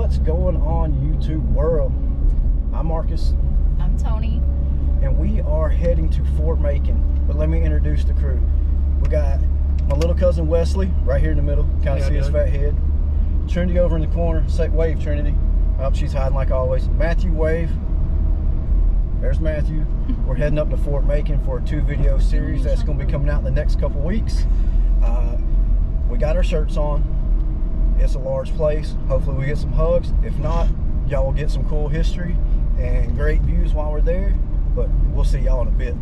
What's going on, YouTube world? I'm Marcus. I'm Tony. And we are heading to Fort Macon. But let me introduce the crew. We got my little cousin Wesley right here in the middle. Kind of see his fat head. Trinity over in the corner. Say wave, Trinity. Oh, she's hiding like always. Matthew, wave. There's Matthew. We're heading up to Fort Macon for a 2-video series that's going to be coming out in the next couple weeks. We got our shirts on. It's a large place. Hopefully we get some hugs. If not, y'all will get some cool history and great views while we're there. But we'll see y'all in a bit.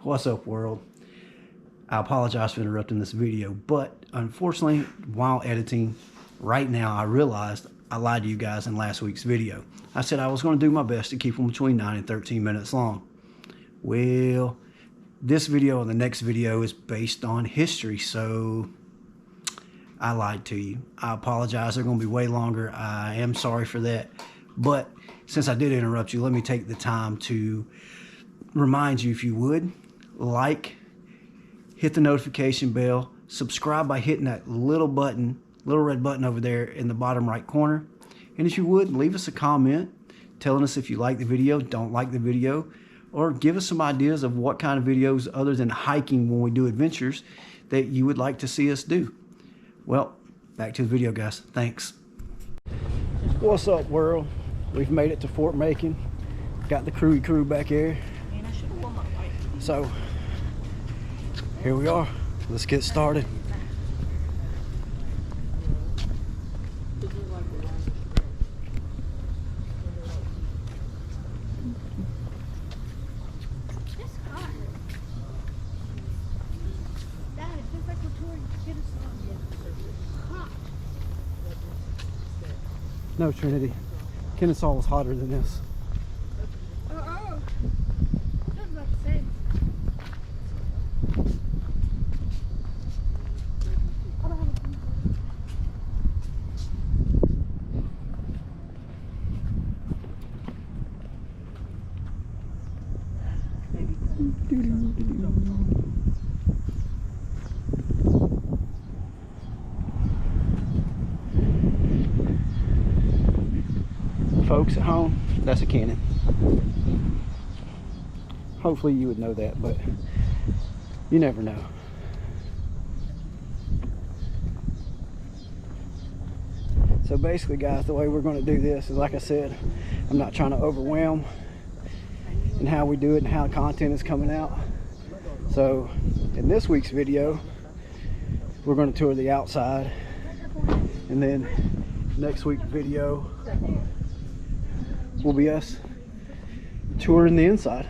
What's up, world? I apologize for interrupting this video, but unfortunately, while editing right now, I realized I lied to you guys in last week's video. I said I was going to do my best to keep them between 9 and 13 minutes long. Well, this video and the next video is based on history, so I lied to you. I apologize. They're going to be way longer. I am sorry for that. But since I did interrupt you, let me take the time to remind you, if you would, like, hit the notification bell, subscribe by hitting that little red button over there in the bottom right corner. And if you would, leave us a comment telling us if you like the video, don't like the video, or give us some ideas of what kind of videos other than hiking when we do adventures that you would like to see us do. Well, back to the video, guys. Thanks. What's up, world? We've made it to Fort Macon. Got the crew back here. So here we are. Let's get started. No, Trinity. Kennesaw was hotter than this. Folks at home, that's a cannon. Hopefully you would know that, but you never know. So basically, guys, the way we're going to do this is, like I said, I'm not trying to overwhelm in how we do it and how content is coming out. So in this week's video, we're going to tour the outside, and then next week's video will be us touring the inside.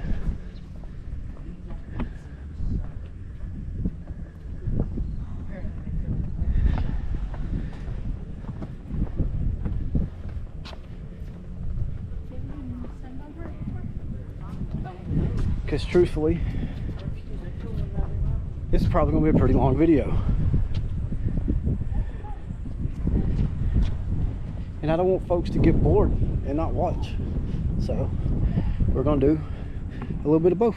because truthfully, this is probably going to be a pretty long video. And I don't want folks to get bored and not watch. So we're going to do a little bit of both.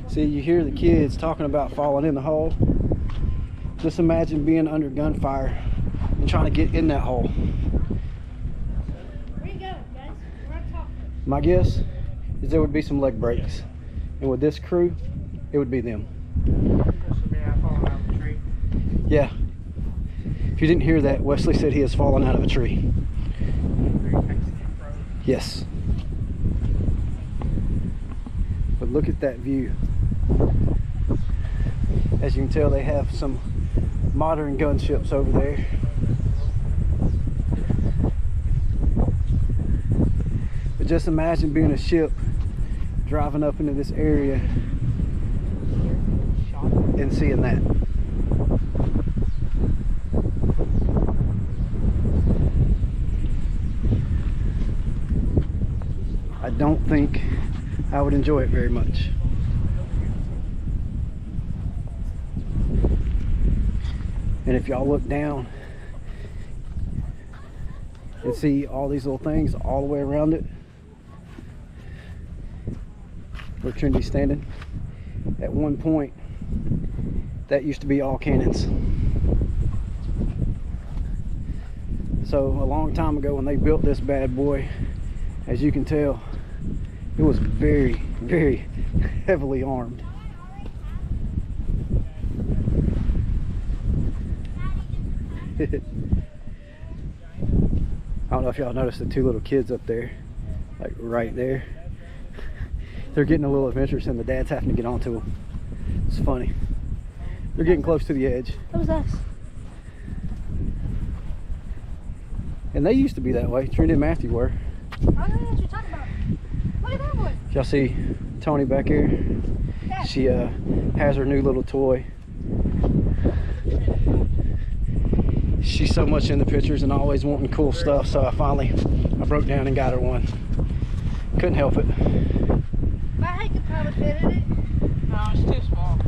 See, you hear the kids talking about falling in the hole. Just imagine being under gunfire and trying to get in that hole. Where you going, guys? We're on top. My guess is there would be some leg breaks. And with this crew, it would be them. Yeah. If you didn't hear that, Wesley said he has fallen out of a tree. Yes. But look at that view. As you can tell, they have some modern gunships over there. But just imagine being a ship driving up into this area and seeing that. I don't think I would enjoy it very much. And if y'all look down and see all these little things all the way around it, where Trinity's standing, at one point that used to be all cannons. So a long time ago when they built this bad boy, as you can tell, it was very, very heavily armed. I don't know if y'all noticed the two little kids up there, like right there. They're getting a little adventurous and the dad's having to get onto them. It's funny. They're getting close to the edge. That was us. And they used to be that way. Trinity and Matthew were. I don't know what you're talking about. Look at that one. Y'all see Tony back here? Yeah. She has her new little toy. She's so much in the pictures and always wanting cool stuff, so I broke down and got her one. Couldn't help it. My head could probably fit in it. No, it's too small.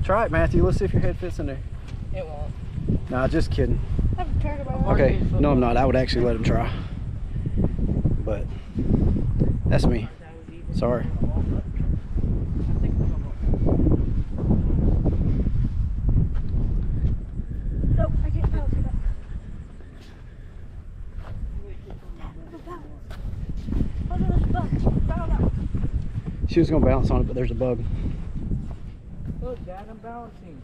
Try it, Matthew. Let's see if your head fits in there. It won't. Nah, just kidding. I have to turn it around. Okay, no I'm not. I would actually let him try. But that's me. Sorry. Nope, I can't balance it up. Oh no, there's a bug. Bound up. She was gonna balance on it, but there's a bug. Look, Dad, I'm balancing.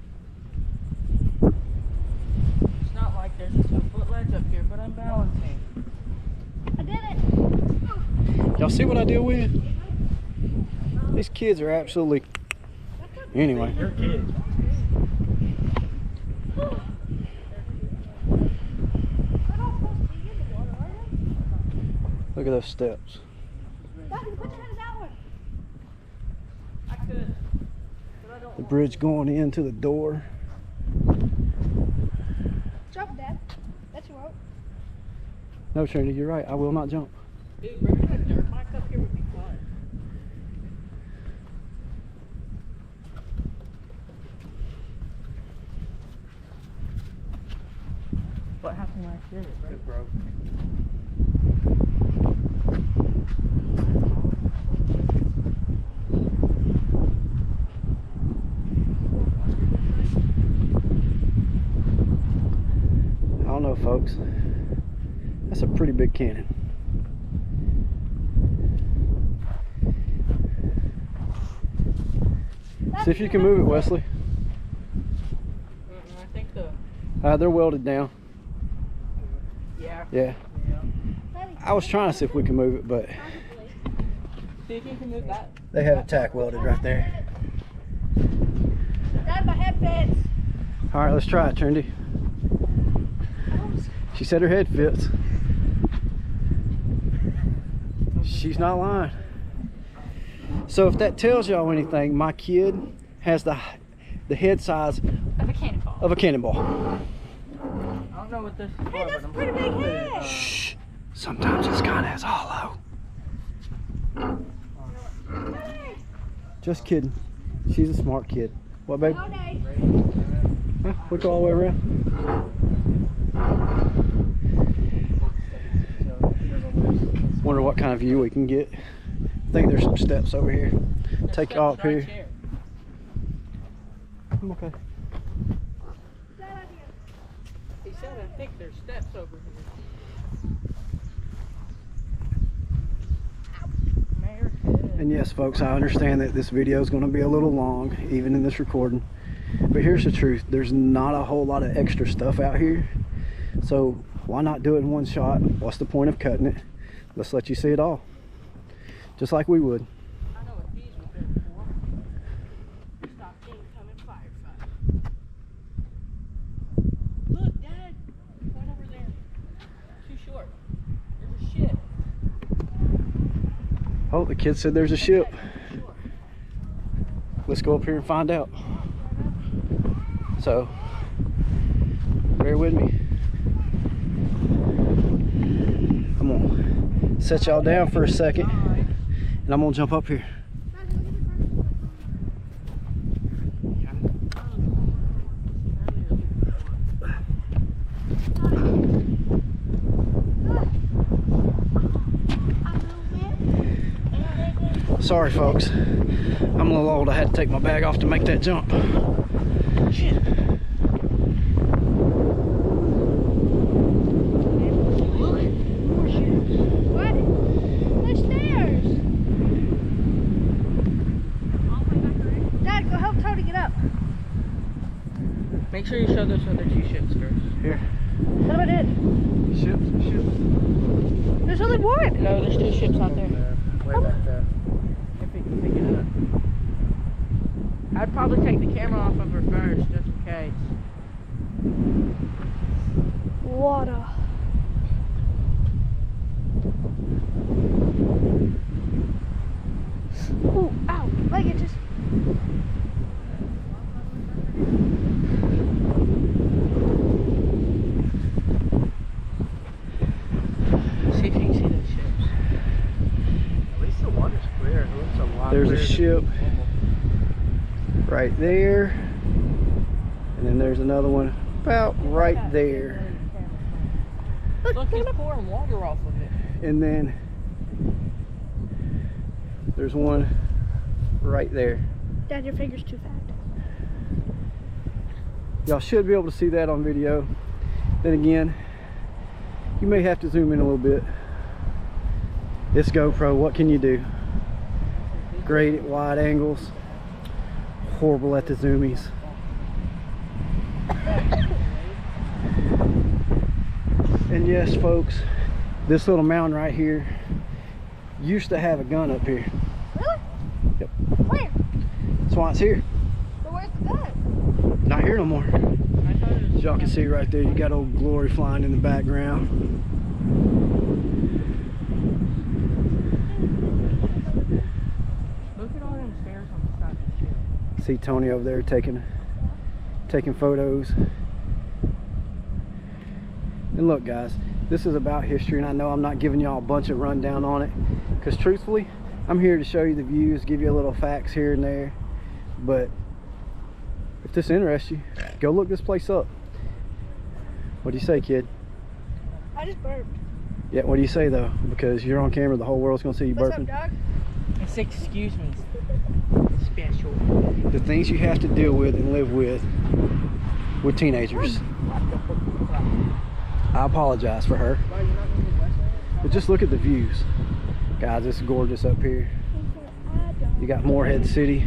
It's not like there's a 2-foot ledge up here, but I'm balancing. I did it. Y'all see what I deal with? These kids are absolutely... Anyway. You're kids. They're not supposed to be in the water, are they? Look at those steps. Daddy, put your head in that one. I could, but I don't. The bridge going into the door. Jump, Dad. That's your rope. No, Trinity, you're right. I will not jump. Dude, bringing a dirt bike up here would be fun. What happened last year? It broke. I don't know, folks. That's a pretty big cannon. See if you can move it, Wesley. I think the... They're welded down. Yeah. Yeah. Yeah. Daddy, I was trying to see if we can move it, but See if you can move that. They have it tack welded right there. Dad, my head fits. All right, let's try it, Trinity. She said her head fits. She's not lying. So if that tells y'all anything, my kid has the head size Of a cannonball. of a cannonball. I don't know what this is for, Hey, that's but a I'm pretty gonna big put it, head. Shh. Sometimes it's kind of as hollow. Just kidding. She's a smart kid. What, babe? All day. Huh? We go all the way around. Wonder what kind of view we can get. I think there's some steps over here. Take you all up here. I'm okay. He said I think there's steps over here. And yes, folks, I understand that this video is going to be a little long, even in this recording. But here's the truth. There's not a whole lot of extra stuff out here. So why not do it in one shot? What's the point of cutting it? Let's let you see it all. Just like we would. I know what these were built for. Stop incoming firefight. Look, Dad. Point over there. Too short. There's a ship. Oh, the kid said there's a ship. Let's go up here and find out. So, bear with me. I'm gonna set y'all down for a second, and I'm gonna jump up here. Sorry, folks. I'm a little old. I had to take my bag off to make that jump. Shit. What? There's stairs. Dad, go help Tony get up. Make sure you show those other two ships first. Here. What about it? Ships. There's only one. No, there's two ships out there. Way back there. If we can pick it up. I'd probably take the camera off of her first, just in case. Water. Ooh, ow, leg itches. See if you can see those ships. At least the water's clear. It looks a lot There's a clearer than ship normal. right there, and then there's another one about right there, Look, he's pouring water off of it. and then there's one right there. Dad, your finger's too fat. Y'all should be able to see that on video. Then again, you may have to zoom in a little bit. It's GoPro, what can you do? Great at wide angles, horrible at the zoomies. And yes, folks, this little mountain right here used to have a gun up here. Really? Yep. Where? That's why it's here. But where's the gun? Not here no more. I thought it was As y'all can see right there, you got Old Glory flying in the background. Look at all them stairs on the side of the ship. See Tony over there taking photos. And look, guys, this is about history, and I know I'm not giving y'all a bunch of rundown on it, because truthfully, I'm here to show you the views, give you a little facts here and there. But if this interests you, go look this place up. What do you say, kid? I just burped. Yeah, what do you say though? Because you're on camera, the whole world's gonna see you What's burping. up, dog? It's excuse me. Special. The things you have to deal with and live with teenagers. I apologize for her. But just look at the views. Guys, it's gorgeous up here. You got Morehead City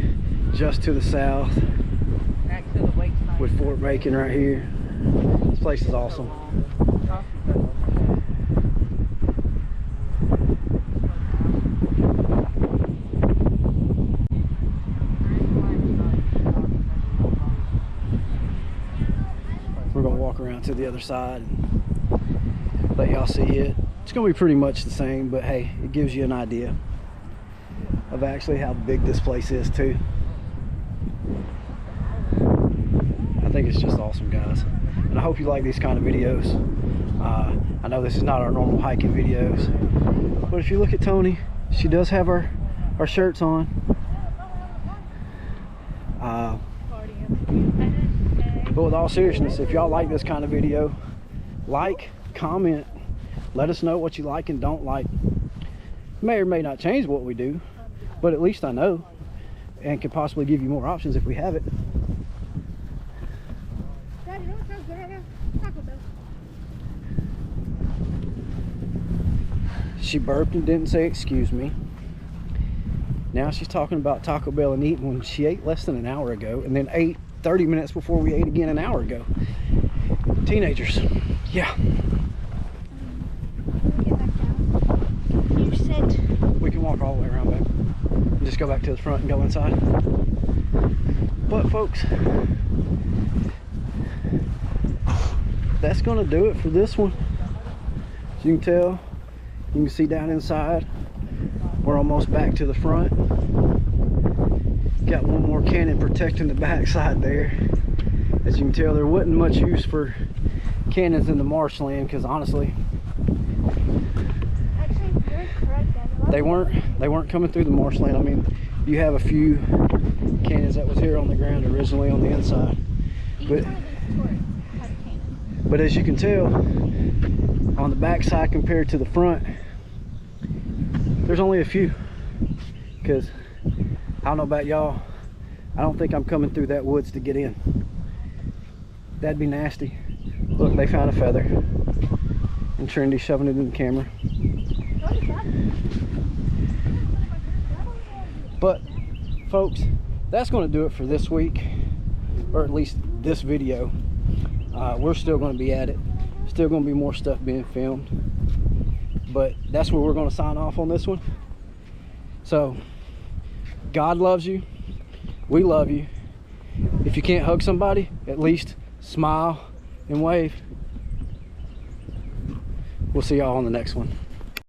just to the south Next to the wake side. with Fort Macon right here. This place is awesome. to the other side and let y'all see it. It's gonna be pretty much the same, but hey, it gives you an idea of actually how big this place is too. I think it's just awesome, guys, and I hope you like these kind of videos. I know this is not our normal hiking videos, but if you look at Tony, she does have our shirts on. But with all seriousness, if y'all like this kind of video, like, comment, let us know what you like and don't like. May or may not change what we do, but at least I know, and could possibly give you more options if we have it. Dad, you know what sounds good right now? Taco Bell. She burped and didn't say excuse me. Now she's talking about Taco Bell and eating when she ate less than an hour ago, and then ate 30 minutes before we ate again an hour ago. Teenagers. Yeah. Get back down. You said We can walk all the way around back. And just go back to the front and go inside. But folks, that's gonna do it for this one. As you can tell, you can see down inside, we're almost back to the front. Got one more cannon protecting the back side there. As you can tell, there wasn't much use for cannons in the marshland, because honestly, actually you're correct, Dad. they weren't coming through the marshland. I mean, you have a few cannons that was here on the ground originally on the inside, but as you can tell, on the back side compared to the front, there's only a few. Because I don't know about y'all, I don't think I'm coming through that woods to get in. That'd be nasty. Look, they found a feather, and Trinity shoving it in the camera. But folks, that's going to do it for this week, or at least this video. We're still going to be at it, still going to be more stuff being filmed, but that's where we're going to sign off on this one. So God loves you, we love you. If you can't hug somebody, at least smile and wave. We'll see y'all on the next one.